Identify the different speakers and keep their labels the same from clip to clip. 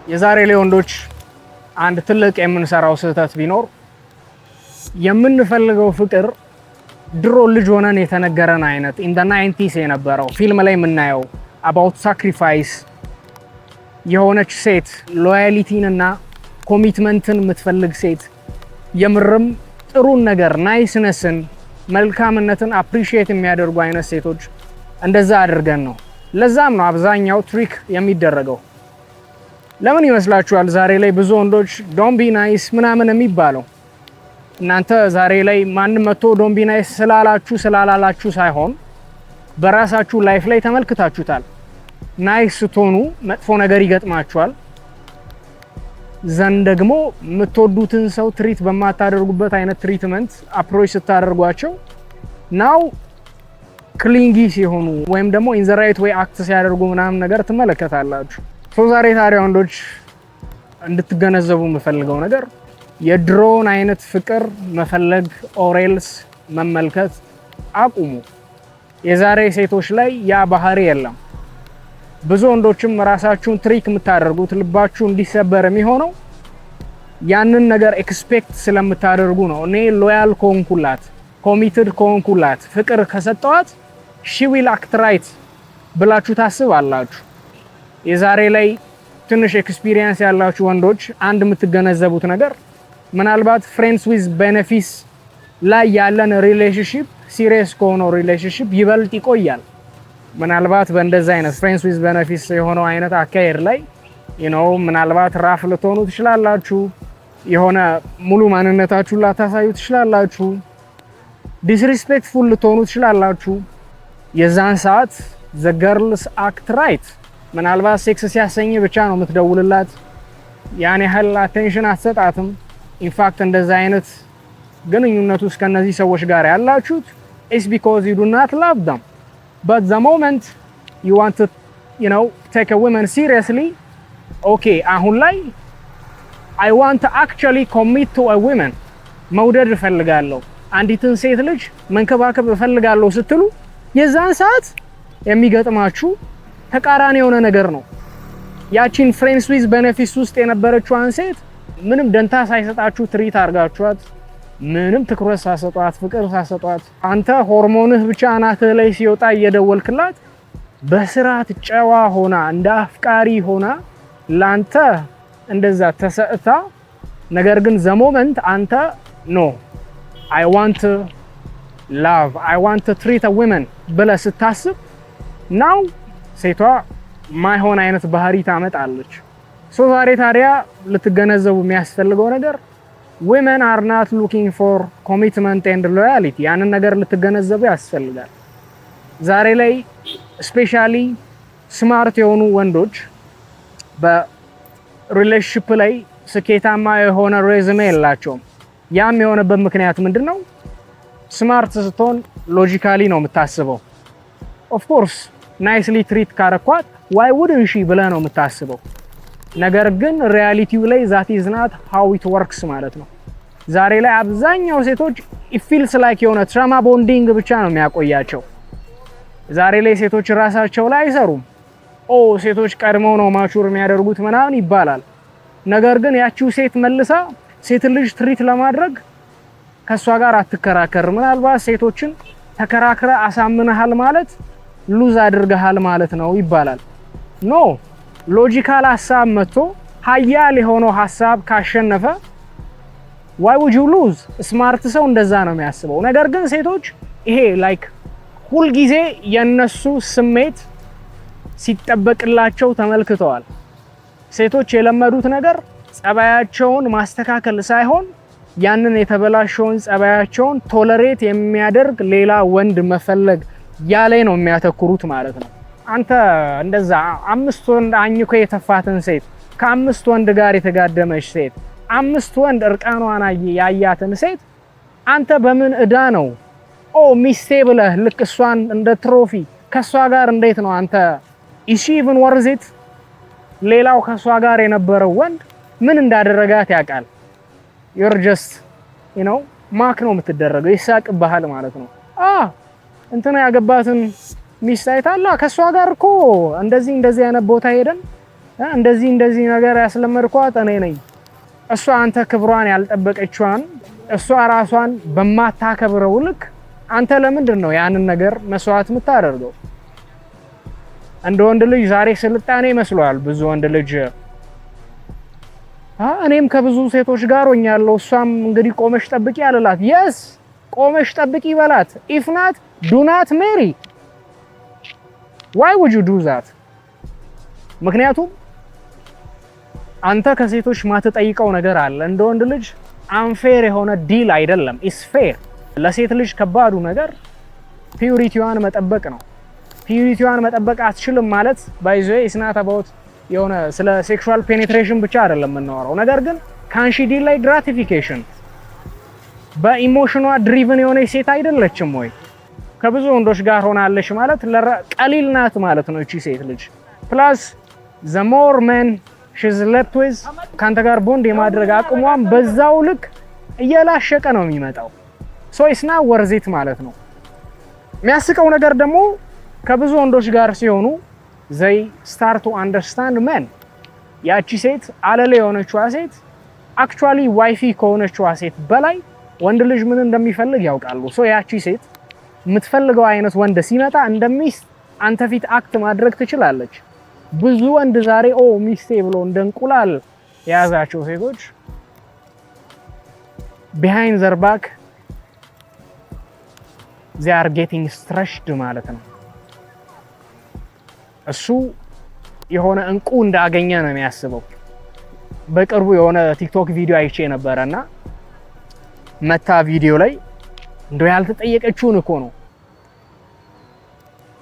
Speaker 1: የዛሬ ላይ ወንዶች አንድ ትልቅ የምንሰራው ስህተት ቢኖር የምንፈልገው ፍቅር ድሮ ልጅ ሆነን የተነገረን አይነት in the 90s የነበረው ፊልም ላይ የምናየው about sacrifice የሆነች ሴት ሎያሊቲን እና ኮሚትመንትን የምትፈልግ ሴት የምርም ጥሩን ነገር ናይስነስን መልካምነትን አፕሪሺየት የሚያደርጉ አይነት ሴቶች እንደዛ አድርገን ነው። ለዛም ነው አብዛኛው ትሪክ የሚደረገው። ለምን ይመስላችኋል ዛሬ ላይ ብዙ ወንዶች ዶንት ቢ ናይስ ምናምን የሚባለው? እናንተ ዛሬ ላይ ማንም መጥቶ ዶንት ቢ ናይስ ስላላችሁ ስላላላችሁ ሳይሆን በራሳችሁ ላይፍ ላይ ተመልክታችሁታል። ናይስ ስትሆኑ መጥፎ ነገር ይገጥማችኋል። ዘንድ ደግሞ የምትወዱትን ሰው ትሪት በማታደርጉበት አይነት ትሪትመንት አፕሮች ስታደርጓቸው ናው ክሊንጊ ሲሆኑ ወይም ደግሞ ኢን ዘ ራይት ዌይ አክት ሲያደርጉ ምናምን ነገር ትመለከታላችሁ። ዛሬ ታዲያ ወንዶች እንድትገነዘቡ የምፈልገው ነገር የድሮውን አይነት ፍቅር መፈለግ ኦሬልስ መመልከት አቁሙ። የዛሬ ሴቶች ላይ ያ ባህሪ የለም። ብዙ ወንዶችም ራሳችሁን ትሪክ የምታደርጉት ልባችሁ እንዲሰበር የሚሆነው ያንን ነገር ኤክስፔክት ስለምታደርጉ ነው። እኔ ሎያል ከሆንኩላት ኮሚትድ ከሆንኩላት ፍቅር ከሰጠዋት ሺ ዊል አክት ራይት ብላችሁ ታስባላችሁ። የዛሬ ላይ ትንሽ ኤክስፒሪየንስ ያላችሁ ወንዶች አንድ የምትገነዘቡት ነገር ምናልባት ፍሬንድስ ዊዝ ቤኔፊትስ ላይ ያለን ሪሌሽንሺፕ ሲሪየስ ከሆነው ሪሌሽንሺፕ ይበልጥ ይቆያል። ምናልባት በእንደዛ አይነት ፍሬንድስ ዊዝ ቤኔፊትስ የሆነው አይነት አካሄድ ላይ ምናልባት ራፍ ልትሆኑ ትችላላችሁ። የሆነ ሙሉ ማንነታችሁን ላታሳዩ ትችላላችሁ። ዲስሪስፔክትፉል ልትሆኑ ትችላላችሁ። የዛን ሰዓት ዘ ገርልስ አክት ራይት። ምናልባት ሴክስ ሲያሰኝ ብቻ ነው የምትደውልላት፣ ያን ያህል አቴንሽን አትሰጣትም። ኢንፋክት እንደዛ አይነት ግንኙነት ውስጥ ከነዚህ ሰዎች ጋር ያላችሁት is because you do not love them. But the moment you want to take a woman seriously, okay, አሁን ላይ I want to actually commit to a woman. መውደድ እፈልጋለሁ፣ አንዲትን ሴት ልጅ መንከባከብ እፈልጋለሁ ስትሉ የዛን ሰዓት የሚገጥማችሁ ተቃራኒ የሆነ ነገር ነው። ያቺን ፍሬንድስ ዊዝ ቤኔፊትስ ውስጥ የነበረችዋን ሴት ምንም ደንታ ሳይሰጣችሁ ትሪት አድርጋችኋት፣ ምንም ትኩረት ሳሰጧት፣ ፍቅር ሳሰጧት፣ አንተ ሆርሞንህ ብቻ አናትህ ላይ ሲወጣ እየደወልክላት በስርዓት ጨዋ ሆና እንደ አፍቃሪ ሆና ላንተ እንደዛ ተሰጥታ፣ ነገር ግን ዘሞመንት አንተ ኖ I want to love, I want to treat a woman ብለህ ስታስብ ናው ሴቷ ማይሆን አይነት ባህሪ ታመጣለች። ዛሬ ታዲያ ልትገነዘቡ የሚያስፈልገው ነገር women are not looking for commitment and loyalty። ያንን ነገር ልትገነዘቡ ያስፈልጋል። ዛሬ ላይ ስፔሻሊ ስማርት የሆኑ ወንዶች በሪሌሽንሺፕ ላይ ስኬታማ የሆነ ሬዝሜ የላቸውም። ያም የሆነበት ምክንያት ምንድነው? ስማርት ስትሆን ሎጂካሊ ነው የምታስበው። ኦፍ ኮርስ ናይስሊ ትሪት ካረኳት why wouldn't she ብለህ ነው የምታስበው። ነገር ግን ሪያሊቲው ላይ that is not how it works ማለት ነው። ዛሬ ላይ አብዛኛው ሴቶች it feels like የሆነ ትራማ ቦንዲንግ ብቻ ነው የሚያቆያቸው። ዛሬ ላይ ሴቶች ራሳቸው ላይ አይሰሩም። ሴቶች ቀድመው ነው ማቹር የሚያደርጉት ምናምን ይባላል። ነገር ግን ያቺው ሴት መልሳ ሴት ልጅ ትሪት ለማድረግ ከሷ ጋር አትከራከር። ምናልባት ሴቶችን ተከራክረ አሳምነሃል ማለት ሉዝ አድርገሃል ማለት ነው ይባላል። ኖ ሎጂካል ሐሳብ መጥቶ ሀያል የሆነው ሐሳብ ካሸነፈ why would you lose? ስማርት ሰው እንደዛ ነው የሚያስበው። ነገር ግን ሴቶች ይሄ ላይክ ሁል ጊዜ የነሱ ስሜት ሲጠበቅላቸው ተመልክተዋል። ሴቶች የለመዱት ነገር ጸባያቸውን ማስተካከል ሳይሆን ያንን የተበላሸውን ጸባያቸውን ቶለሬት የሚያደርግ ሌላ ወንድ መፈለግ ያላይ ነው የሚያተኩሩት ማለት ነው። አንተ እንደዛ 5 ወንድ አኝኮ የተፋትን ሴት፣ ከ5 ወንድ ጋር የተጋደመች ሴት፣ 5 ወንድ እርቃኗን ያያትን ሴት አንተ በምን እዳ ነው ሚስቴ ብለህ ልክ እሷን እንደ ትሮፊ ከሷ ጋር እንዴት ነው አንተ is she even worth it? ሌላው ከሷ ጋር የነበረው ወንድ ምን እንዳደረጋት ያውቃል። you're just ማክ ነው የምትደረገው፣ ይሳቅብሃል ማለት ነው። እንትና ያገባትን ሚስት አይታላ ከሷ ጋር እኮ እንደዚህ አይነት ቦታ ሄደን እንደዚህ ነገር ያስለመድኳት እኔ ነኝ። እሷ አንተ ክብሯን ያልጠበቀችዋን እሷ ራሷን በማታከብረው ልክ አንተ ለምንድን ነው ያንን ነገር መስዋዕት የምታደርገው? እንደ ወንድ ልጅ ዛሬ ስልጣኔ መስሏል ብዙ ወንድ ልጅ። እኔም ከብዙ ሴቶች ጋር ሆኛለሁ። እሷም እንግዲህ ቆመሽ ጠብቂ አለላት። yes ቆመሽ ጠብቂ በላት። if not do not marry. why would you do that? ምክንያቱም አንተ ከሴቶች ማትጠይቀው ነገር አለ። እንደ ወንድ ልጅ unfair የሆነ ዲል አይደለም is fair። ለሴት ልጅ ከባዱ ነገር ፒዩሪቲዋን መጠበቅ ነው። ፒዩሪቲዋን መጠበቅ አትችልም ማለት by the way is not about የሆነ ስለ ሴክሹዋል ፔኔትሬሽን ብቻ አይደለም የምናወራው። ነገር ግን ካንሺ ዲል ላይ ግራቲፊኬሽን በኢሞሽኗ ድሪቭን የሆነ ሴት አይደለችም ወይ? ከብዙ ወንዶች ጋር ሆናለች ማለት ቀሊል ናት ማለት ነው እቺ ሴት ልጅ። ፕላስ the more men she's left with ካንተ ጋር ቦንድ የማድረግ አቅሟም በዛው ልክ እየላሸቀ ነው የሚመጣው። so it's not worth it ማለት ነው። የሚያስቀው ነገር ደግሞ ከብዙ ወንዶች ጋር ሲሆኑ they start to understand men። ያቺ ሴት አለለ የሆነችዋ ሴት actually ዋይፊ ከሆነችዋ ሴት በላይ ወንድ ልጅ ምን እንደሚፈልግ ያውቃሉ። so ያቺ ሴት የምትፈልገው አይነት ወንድ ሲመጣ እንደሚስት አንተ ፊት አክት ማድረግ ትችላለች። ብዙ ወንድ ዛሬ ሚስቴ ብሎ እንደንቁላል የያዛቸው ሴቶች behind their back they are getting stretched ማለት ነው። እሱ የሆነ እንቁ እንዳገኘ ነው የሚያስበው። በቅርቡ የሆነ ቲክቶክ ቪዲዮ አይቼ ነበርና መታ ቪዲዮ ላይ እንደው ያልተጠየቀችውን እኮ ነው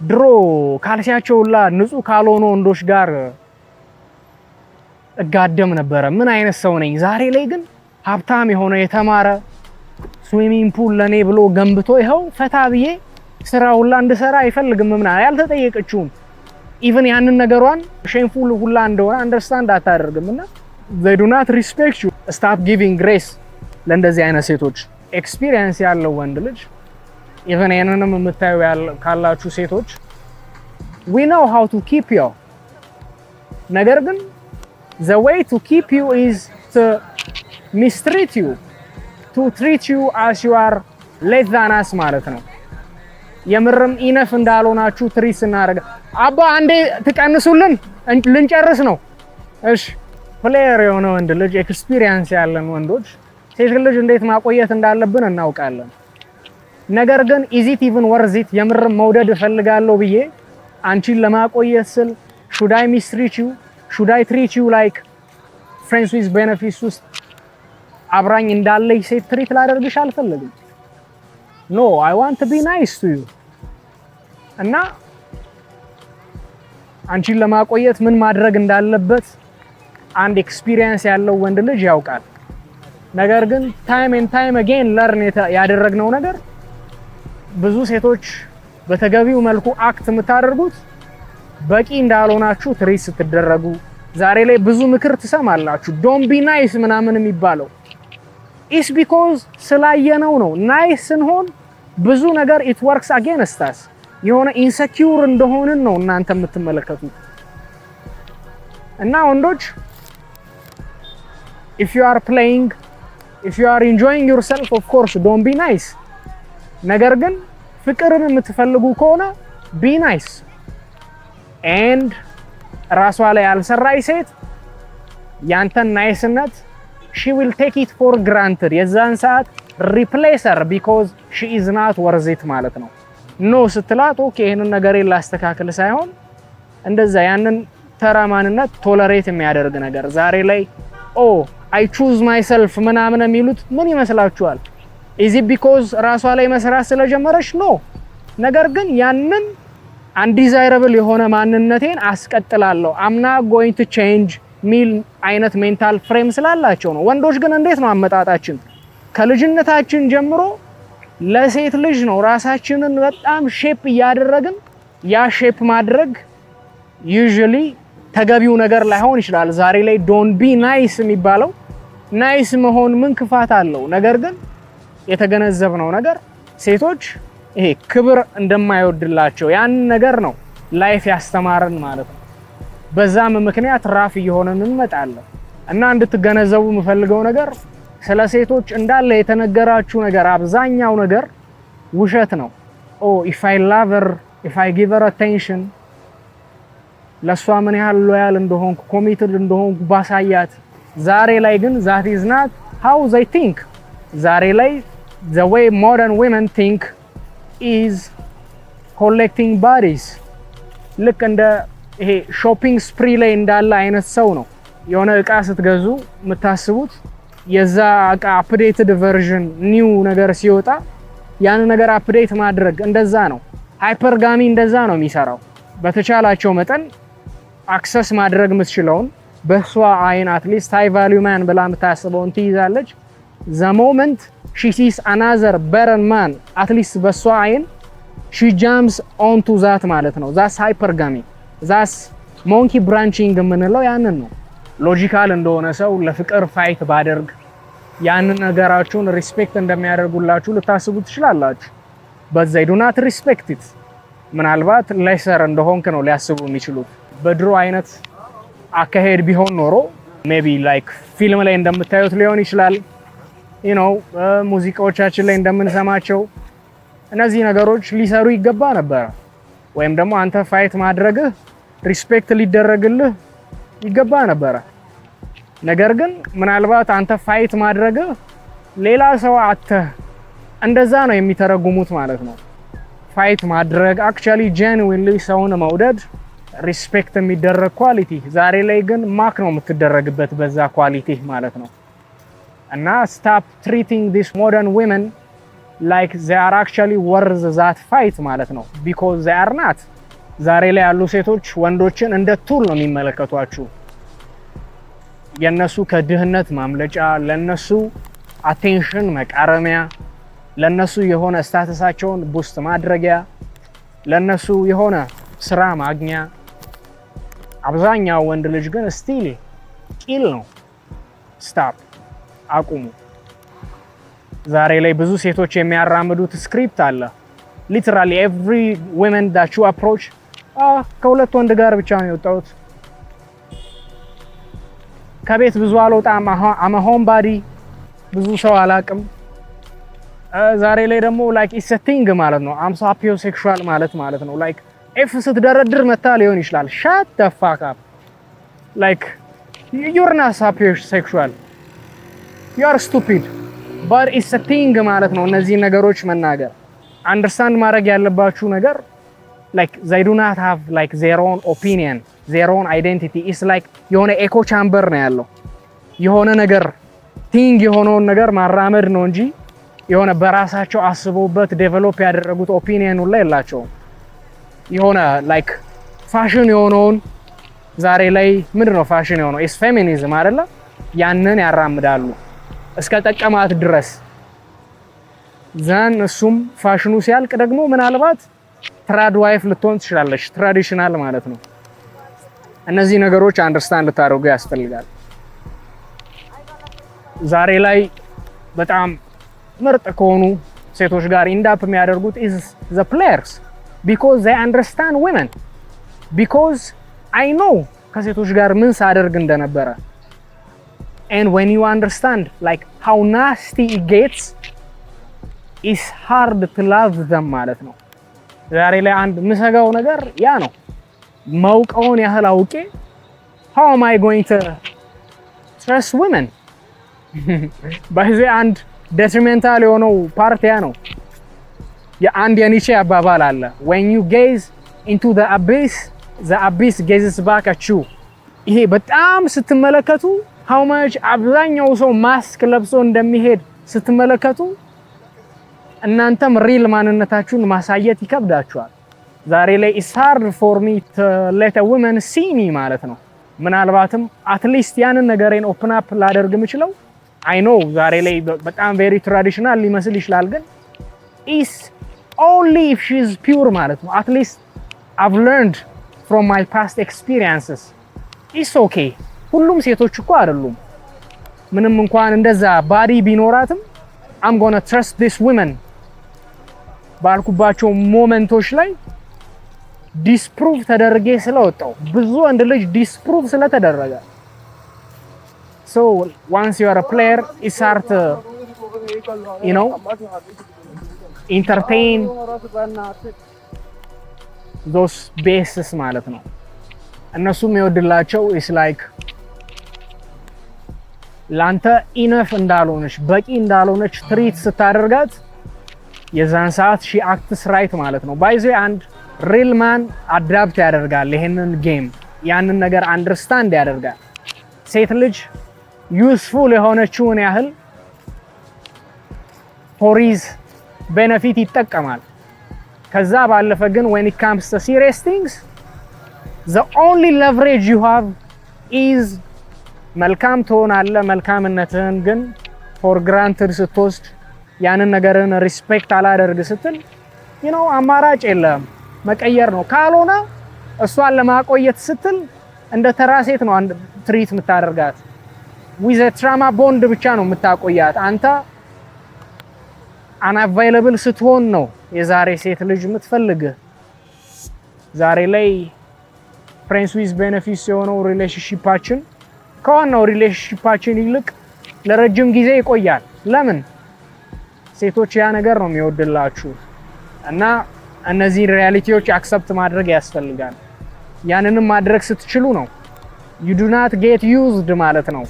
Speaker 1: ድሮ ካልሲያቸውላ ንጹህ ካልሆኑ ወንዶች ጋር እጋደም ነበር። ምን አይነት ሰው ነኝ? ዛሬ ላይ ግን ሀብታም የሆነ የተማረ ስዊሚንግ ፑል ለኔ ብሎ ገንብቶ ይኸው ፈታ ብዬ ስራውላ እንድሰራ አይፈልግም ምናምን ያልተጠየቀችውን ኢቭን ያንን ነገሯን ሼምፉል ሁላ እንደሆነ አንደርስታንድ አታደርግምና they do not respect you. stop giving grace ለእንደዚህ አይነት ሴቶች። ኤክስፒሪየንስ ያለው ወንድ ልጅ ኢቭን ያንንም የምታዩ ካላችሁ ሴቶች we know how to keep you። ነገር ግን the way to keep you is to mistreat you, to treat you as you are less than us ማለት ነው። የምርም ኢነፍ እንዳልሆናችሁ ትሪት እናደርጋ አባ አንዴ ትቀንሱልን ልንጨርስ ነው። እሺ ፕሌየር የሆነ ወንድ ልጅ ኤክስፒሪየንስ ያለን ወንዶች ሴት ልጅ እንዴት ማቆየት እንዳለብን እናውቃለን። ነገር ግን is it even worth it? የምርም መውደድ እፈልጋለሁ ብዬ አንቺን ለማቆየት ስል should I mistreat you? should I treat you like friends with benefits ውስጥ አብራኝ እንዳለች ሴት ትሪት ላደርግሽ አልፈልግም። no I want to be nice to you። እና አንቺን ለማቆየት ምን ማድረግ እንዳለበት አንድ ኤክስፒሪየንስ ያለው ወንድ ልጅ ያውቃል። ነገር ግን ታይም ኤንድ ታይም አጌን ለርን ያደረግነው ነገር ብዙ ሴቶች በተገቢው መልኩ አክት የምታደርጉት በቂ እንዳልሆናችሁ ትሪት ስትደረጉ ዛሬ ላይ ብዙ ምክር ትሰማላችሁ። ዶንት ቢ ናይስ ምናምን የሚባለው ኢስ ቢኮዝ ስላየነው ነው። ናይስ ስንሆን ብዙ ነገር ኢት ወርክስ አጌንስት አስ የሆነ ኢንሰኪዩር እንደሆንን ነው እናንተ የምትመለከቱት። እና ወንዶች if you are playing, if you are enjoying yourself, of course don't be nice። ነገር ግን ፍቅርን የምትፈልጉ ከሆነ be nice and ራሷ ላይ ያልሰራይ ሴት ያንተን ናይስነት she will take it for granted። የዛን ሰዓት replace her because she is not worth it ማለት ነው። ኖ ስትላት ኦኬ ይሄንን ነገር ላስተካክል ሳይሆን እንደዛ ያንን ተራማንነት ቶለሬት የሚያደርግ ነገር ዛሬ ላይ I choose myself ምናምን የሚሉት ምን ይመስላችኋል? is it because ራሷ ላይ መስራት ስለጀመረች ነው? ነገር ግን ያንን undesirable የሆነ ማንነቴን አስቀጥላለሁ I'm not going to change ሚል አይነት ሜንታል ፍሬም ስላላቸው ነው። ወንዶች ግን እንዴት ነው አመጣጣችን? ከልጅነታችን ጀምሮ ለሴት ልጅ ነው ራሳችንን በጣም ሼፕ እያደረግን ያ ሼፕ ማድረግ usually ተገቢው ነገር ላይሆን ይችላል። ዛሬ ላይ ዶንት ቢ ናይስ የሚባለው ናይስ መሆን ምን ክፋት አለው? ነገር ግን የተገነዘብነው ነገር ሴቶች ይሄ ክብር እንደማይወድላቸው ያን ነገር ነው ላይፍ ያስተማረን ማለት ነው። በዛም ምክንያት ራፍ እየሆነን እንመጣለን። እና እንድትገነዘቡ የምፈልገው ነገር ስለ ሴቶች እንዳለ የተነገራችሁ ነገር አብዛኛው ነገር ውሸት ነው። if I love her, if I give her attention ለሷ ምን ያህል ሎያል እንደሆንኩ ኮሚትድ እንደሆንኩ ባሳያት። ዛሬ ላይ ግን that is not how they think. ዛሬ ላይ the way modern women think is collecting bodies. ልክ እንደ ይሄ ሾፒንግ ስፕሪ ላይ እንዳለ አይነት ሰው ነው። የሆነ እቃ ስትገዙ የምታስቡት የዛ እቃ አፕዴትድ ቨርዥን ኒው ነገር ሲወጣ ያን ነገር አፕዴት ማድረግ እንደዛ ነው። ሃይፐርጋሚ እንደዛ ነው የሚሰራው። በተቻላቸው መጠን አክሰስ ማድረግ የምትችለውን በሷ አይን አትሊስት ሃይ ቫልዩ ማን ብላ የምታስበውን ትይዛለች። the moment she sees another better man አትሊስት በሷ አይን she jumps onto that ማለት ነው። that's hypergamy. that's monkey branching የምንለው ያንን ነው። ሎጂካል እንደሆነ ሰው ለፍቅር ፋይት ባደርግ ያንን ነገራችሁን ሪስፔክት እንደሚያደርጉላችሁ ልታስቡ ትችላላችሁ። but they do not respect it. ምናልባት ሌሰር እንደሆንክ ነው ሊያስቡ የሚችሉት። በድሮ አይነት አካሄድ ቢሆን ኖሮ ሜቢ ላይክ ፊልም ላይ እንደምታዩት ሊሆን ይችላል። ሙዚቃዎቻችን ላይ እንደምንሰማቸው እነዚህ ነገሮች ሊሰሩ ይገባ ነበር። ወይም ደግሞ አንተ ፋይት ማድረግህ ሪስፔክት ሊደረግልህ ይገባ ነበር። ነገር ግን ምናልባት አንተ ፋይት ማድረግህ ሌላ ሰው እንደዛ ነው የሚተረጉሙት ማለት ነው። ፋይት ማድረግ አክቹአሊ ጄኑዊንሊ ሰውን መውደድ ሪስፔክት የሚደረግ ኳሊቲ፣ ዛሬ ላይ ግን ማክ ነው የምትደረግበት በዛ ኳሊቲ ማለት ነው። እና stop treating these modern women like they are actually worth that fight ማለት ነው because they are not. ዛሬ ላይ ያሉ ሴቶች ወንዶችን እንደ ቱል ነው የሚመለከቷችሁ። የነሱ ከድህነት ማምለጫ፣ ለነሱ አቴንሽን መቃረሚያ፣ ለነሱ የሆነ ስታተሳቸውን ቡስት ማድረጊያ፣ ለነሱ የሆነ ስራ ማግኛ። አብዛኛው ወንድ ልጅ ግን ስቲል ቂል ነው። ስታፕ አቁሙ። ዛሬ ላይ ብዙ ሴቶች የሚያራምዱት ስክሪፕት አለ። ሊትራሊ ኤቭሪ women that you approach ከሁለት ወንድ ጋር ብቻ ነው የወጣሁት፣ ከቤት ብዙ አልወጣም፣ I'm a homebody፣ ብዙ ሰው አላቅም። ዛሬ ላይ ደግሞ like it's a thing ማለት ነው። I'm sapiosexual ማለት ነው። like if ስትደረድር መታ ሊሆን ይችላል። shut the fuck up. like you're not sapiosexual, you are stupid, but it's a thing ማለት ነው። እነዚህ ነገሮች መናገር አንደርስታንድ ማድረግ ያለባችሁ ነገር like they do not have like their own opinion, their own identity. it's like የሆነ ኤኮ ቻምበር ነው ያለው። የሆነ ነገር ቲንግ የሆነውን ነገር ማራመድ ነው እንጂ የሆነ በራሳቸው አስበውበት ዴቨሎፕ ያደረጉት ኦፒኒየን ላይ የላቸውም። የሆነ like ፋሽን የሆነውን ዛሬ ላይ ምንድነው ፋሽን የሆነው is feminism አይደለ? ያንን ያራምዳሉ እስከ ጠቀማት ድረስ። እሱም ፋሽኑ ሲያልቅ ደግሞ ምናልባት ትራድ ዋይፍ ልትሆን ትችላለች። ትራዲሽናል ማለት ነው። እነዚህ ነገሮች አንደርስታንድ ልታደርጉ ያስፈልጋል። ዛሬ ላይ በጣም ምርጥ ከሆኑ ሴቶች ጋር ኢንዳፕ የሚያደርጉት is the players because they understand women, because I know ከሴቶች ጋር ምን ሳደርግ እንደነበረ and when you understand like how nasty it gets, it's hard to love them ማለት ነው። ዛሬ ላይ አንድ ምሰጋው ነገር ያ ነው። ማውቀውን ያህል አውቄ how am I going to trust women? በዚህ አንድ detrimental የሆነው ፓርት ያ ነው። የአንድ የኒቼ አባባል አለ when you gaze into the abyss gazes back at you። ይሄ በጣም ስትመለከቱ how much አብዛኛው ሰው ማስክ ለብሶ እንደሚሄድ ስትመለከቱ እናንተም ሪል ማንነታችሁን ማሳየት ይከብዳችኋል። ዛሬ ላይ it's hard for me to let a woman see me ማለት ነው። ምናልባትም አትሊስት ያንን ነገሬን ኦፕን አፕ ላደርግ የምችለው I know ዛሬ ላይ በጣም very traditional ሊመስል ይችላል፣ ግን is only if she is pure ማለት ነው። at least I've learned from my past experiences. it's okay. ሁሉም ሴቶች እኮ አይደሉም። ምንም እንኳን እንደዛ ባዲ ቢኖራትም I'm going to trust this women ባልኩባቸው ሞመንቶች ላይ ዲስፕሩቭ ተደርጌ ስለወጣው ብዙ ወንድ ልጅ ዲስፕሩቭ ስለተደረገ so once you are a player you start to, you know, entertain those bases ማለት ነው። እነሱም የሚወድላቸው is like ላንተ ኢነፍ እንዳልሆነች በቂ እንዳልሆነች ትሪት ስታደርጋት የዛን ሰዓት ሺ አክትስ ራይት ማለት ነው። ባይዘ አንድ ሪል ማን አዳፕት ያደርጋል ይሄንን ጌም ያንን ነገር አንደርስታንድ ያደርጋል። ሴት ልጅ ዩስፉል የሆነችውን ያህል ፎሪዝ ቤኔፊት ይጠቀማል። ከዛ ባለፈ ግን when it comes to serious things the only leverage you have is መልካም ትሆናለህ። መልካምነትህን ግን ፎር ግራንትድ ስትወስድ ያንን ነገርን ሪስፔክት አላደርግ ስትል you know አማራጭ የለም መቀየር ነው። ካልሆነ እሷን ለማቆየት ስትል እንደ ተራ ሴት ነው ትሪት የምታደርጋት። with a trauma bond ብቻ ነው የምታቆያት። አንተ unavailable ስትሆን ነው የዛሬ ሴት ልጅ የምትፈልግ። ዛሬ ላይ ፍሬንድስ ዊዝ ቤኔፊትስ የሆነው ሪሌሽንሺፓችን ከዋናው ሪሌሽንሺፓችን ይልቅ ለረጅም ጊዜ ይቆያል። ለምን? ሴቶች ያ ነገር ነው የሚወድላችሁ እና እነዚህ ሪያሊቲዎች አክሰፕት ማድረግ ያስፈልጋል። ያንንም ማድረግ ስትችሉ ነው you do not get used ማለት ነው።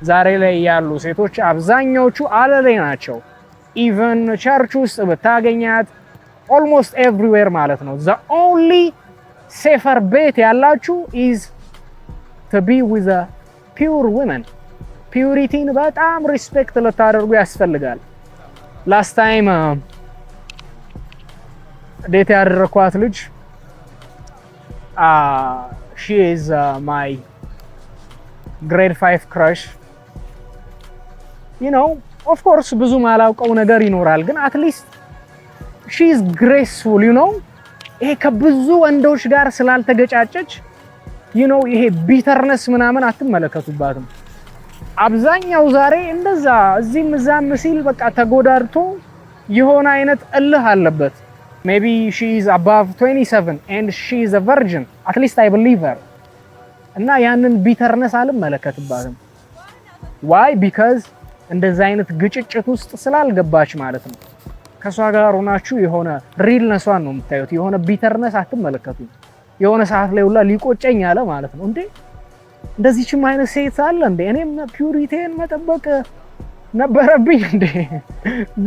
Speaker 1: ዛሬ ላይ ያሉ ሴቶች አብዛኛዎቹ አለሌ ናቸው። ኢቨን ቸርች ውስጥ ብታገኛት almost everywhere ማለት ነው። the only safer bet ያላችሁ is to be with a pure women. ፒዩሪቲን በጣም ሪስፔክት ልታደርጉ ያስፈልጋል። ላስት ታይም ዴት ያደረኳት ልጅ she is my grade 5 crush. you know of course ብዙ ማላውቀው ነገር ይኖራል ግን at least she is graceful you know ይሄ ከብዙ ወንዶች ጋር ስላልተገጫጨች you know ይሄ ቢተርነስ ምናምን አትመለከቱባትም። አብዛኛው ዛሬ እንደዛ እዚህም እዛም ሲል በቃ ተጎዳድቶ የሆነ አይነት እልህ አለበት። maybe she is above 27 and she is a virgin at least I believe her እና ያንን ቢተርነስ አልመለከትባትም። why because እንደዛ አይነት ግጭጭት ውስጥ ስላልገባች ማለት ነው። ከሷ ጋር ሆናችሁ የሆነ ሪልነሷን ነው የምታዩት። የሆነ ቢተርነስ አትመለከቱም። የሆነ ሰዓት ላይ ሁላ ሊቆጨኝ አለ ማለት ነው። እንዴ እንደዚህችም አይነት ሴት አለ እንዴ እኔም ፒዩሪቲን መጠበቅ ነበረብኝ እንዴ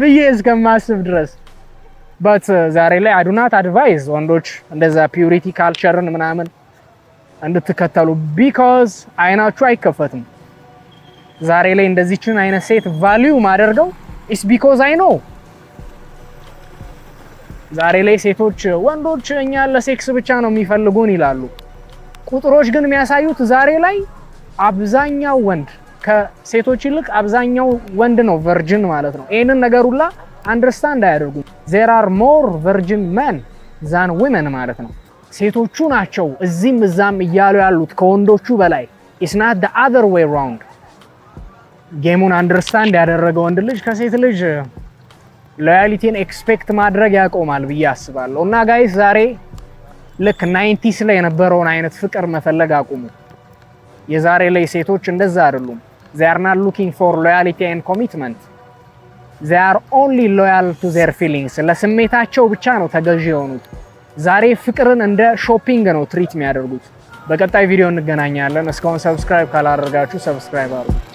Speaker 1: ብዬ እስከማስብ ድረስ but ዛሬ ላይ I do not advise ወንዶች እንደዛ ፒዩሪቲ ካልቸርን ምናምን እንድትከተሉ because አይናችሁ አይከፈትም። ዛሬ ላይ እንደዚህችን አይነት ሴት ቫልዩ ማደርገው is because I know ዛሬ ላይ ሴቶች ወንዶች እኛ ለሴክስ ብቻ ነው የሚፈልጉን ይላሉ። ቁጥሮች ግን የሚያሳዩት ዛሬ ላይ አብዛኛው ወንድ ከሴቶች ይልቅ አብዛኛው ወንድ ነው ቨርጂን ማለት ነው። ይሄንን ነገር ሁላ አንደርስታንድ አያደርጉም። there are more virgin men than women ማለት ነው። ሴቶቹ ናቸው እዚህም እዛም እያሉ ያሉት ከወንዶቹ በላይ። it's not the other way around። ጌሙን አንደርስታንድ ያደረገ ወንድ ልጅ ከሴት ልጅ ሎያሊቲን ኤክስፔክት ማድረግ ያቆማል ብዬ አስባለሁ። እና ጋይስ ዛሬ ልክ 90s ላይ የነበረውን አይነት ፍቅር መፈለግ አቁሙ። የዛሬ ላይ ሴቶች እንደዛ አይደሉም። they are not looking for loyalty and commitment. they are only loyal to their feelings. ለስሜታቸው ብቻ ነው ተገዢ የሆኑት። ዛሬ ፍቅርን እንደ ሾፒንግ ነው ትሪት የሚያደርጉት። በቀጣይ ቪዲዮ እንገናኛለን። እስካሁን ሰብስክራይብ ካላደረጋችሁ ሰብስክራይብ አድርጉ።